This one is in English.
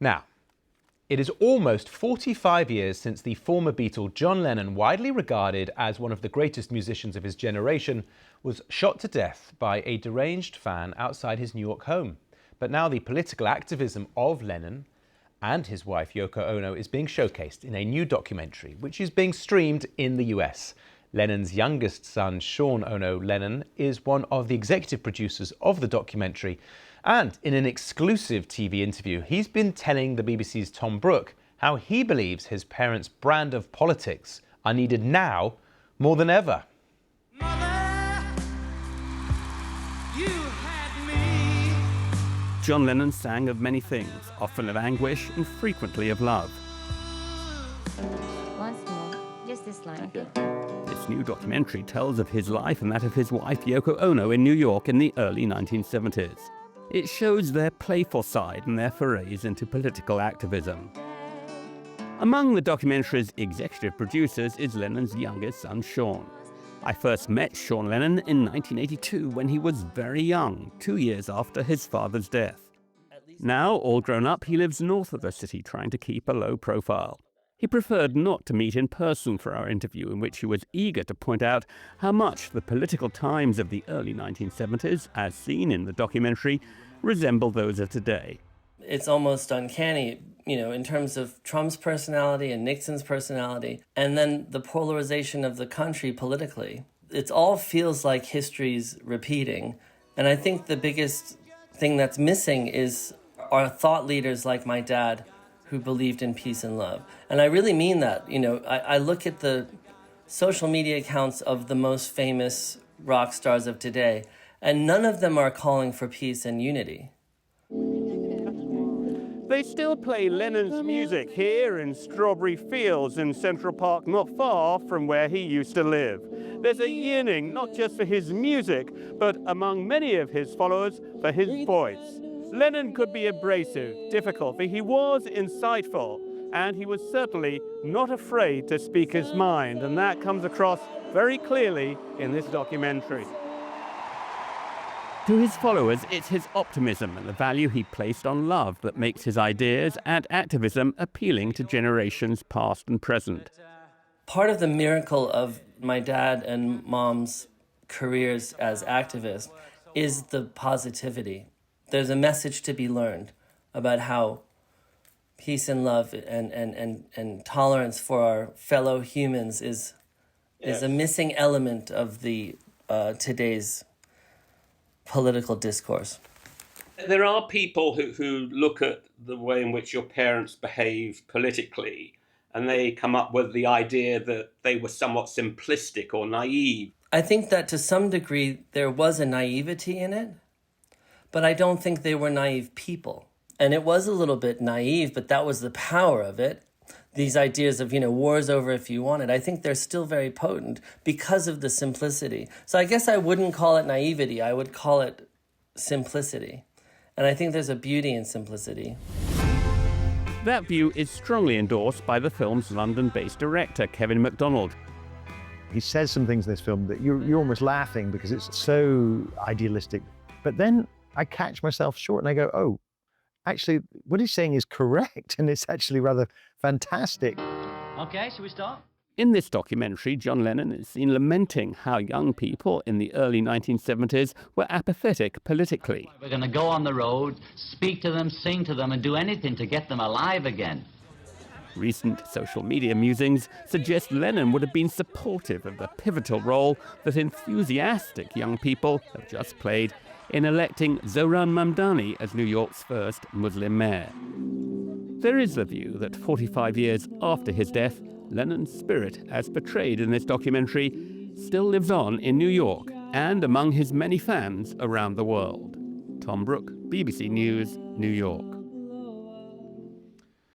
Now, it is almost 45 years since the former Beatle John Lennon, widely regarded as one of the greatest musicians of his generation, was shot to death by a deranged fan outside his New York home. But now the political activism of Lennon and his wife Yoko Ono is being showcased in a new documentary, which is being streamed in the US. Lennon's youngest son, Sean Ono Lennon, is one of the executive producers of the documentary. And in an exclusive TV interview, he's been telling the BBC's Tom Brooke how he believes his parents' brand of politics are needed now more than ever. Mother, you had me. John Lennon sang of many things, often of anguish and frequently of love. Once more, just this line. Okay. This new documentary tells of his life and that of his wife Yoko Ono in New York in the early 1970s. It shows their playful side and their forays into political activism. Among the documentary's executive producers is Lennon's youngest son, Sean. I first met Sean Lennon in 1982 when he was very young, 2 years after his father's death. Now, all grown up, he lives north of the city, trying to keep a low profile. He preferred not to meet in person for our interview, in which he was eager to point out how much the political times of the early 1970s, as seen in the documentary, resemble those of today. It's almost uncanny, in terms of Trump's personality and Nixon's personality, and then the polarization of the country politically. It all feels like history's repeating. And I think the biggest thing that's missing is our thought leaders like my dad, who believed in peace and love. And I really mean that. I look at the social media accounts of the most famous rock stars of today, and none of them are calling for peace and unity. They still play Lennon's music here in Strawberry Fields in Central Park, not far from where he used to live. There's a yearning not just for his music, but among many of his followers, for his voice. Lennon could be abrasive, difficult, but he was insightful, and he was certainly not afraid to speak his mind, and that comes across very clearly in this documentary. To his followers, it's his optimism and the value he placed on love that makes his ideas and activism appealing to generations past and present. Part of the miracle of my dad and mom's careers as activists is the positivity. There's a message to be learned about how peace and love and tolerance for our fellow humans is a missing element of the today's political discourse. There are people who look at the way in which your parents behave politically, and they come up with the idea that they were somewhat simplistic or naive. I think that to some degree there was a naivety in it, but I don't think they were naive people. And it was a little bit naive, but that was the power of it. These ideas of, war's over if you want it, I think they're still very potent because of the simplicity. So I guess I wouldn't call it naivety, I would call it simplicity. And I think there's a beauty in simplicity. That view is strongly endorsed by the film's London-based director, Kevin MacDonald. He says some things in this film that you're almost laughing because it's so idealistic. But then I catch myself short and I go, oh, actually, what he's saying is correct, and it's actually rather fantastic. Okay, shall we start? In this documentary, John Lennon is seen lamenting how young people in the early 1970s were apathetic politically. We're going to go on the road, speak to them, sing to them, and do anything to get them alive again. Recent social media musings suggest Lennon would have been supportive of the pivotal role that enthusiastic young people have just played in electing Zohran Mamdani as New York's first Muslim mayor. There is the view that 45 years after his death, Lennon's spirit, as portrayed in this documentary, still lives on in New York and among his many fans around the world. Tom Brooke, BBC News, New York.